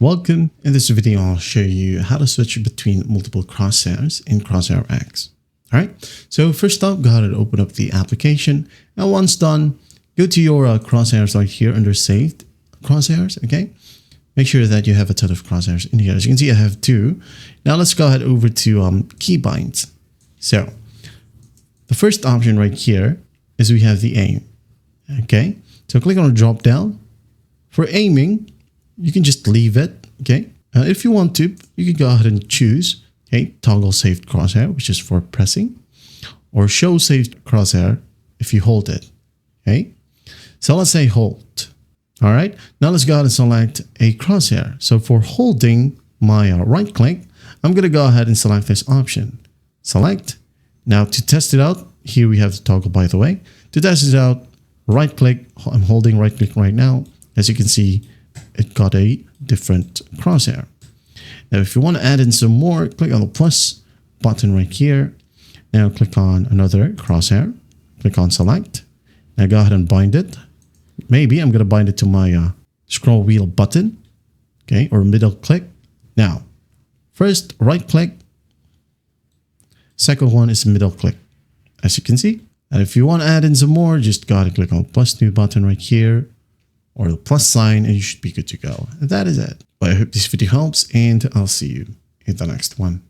Welcome. In this video, I'll show you how to switch between multiple crosshairs in Crosshair X. All right. So first up, go ahead and open up the application. And once done, go to your crosshairs right here under saved crosshairs. Okay. Make sure that you have a ton of crosshairs in here. As you can see, I have two. Now let's go ahead over to keybinds. So the first option right here is we have the aim. Okay. So click on the drop down. For aiming, you can just leave it, okay? If you want to, you can go ahead and choose, okay, toggle saved crosshair, which is for pressing, or show saved crosshair if you hold it, okay? So let's say hold. All right, now let's go ahead and select a crosshair. So for holding my right click, I'm gonna go ahead and select this option. Select. Now to test it out, here we have the toggle, by the way. To test it out, right click, I'm holding right click right now. As you can see, it got a different crosshair. Now, if you want to add in some more, click on the plus button right here. Now click on another crosshair. Click on select. Now go ahead and bind it. Maybe I'm going to bind it to my scroll wheel button, okay, or middle click. Now, first right click. Second one is middle click, as you can see. And if you want to add in some more, just go ahead and click on plus new button right here, or the plus sign, and you should be good to go. And that is it. Well, I hope this video helps, and I'll see you in the next one.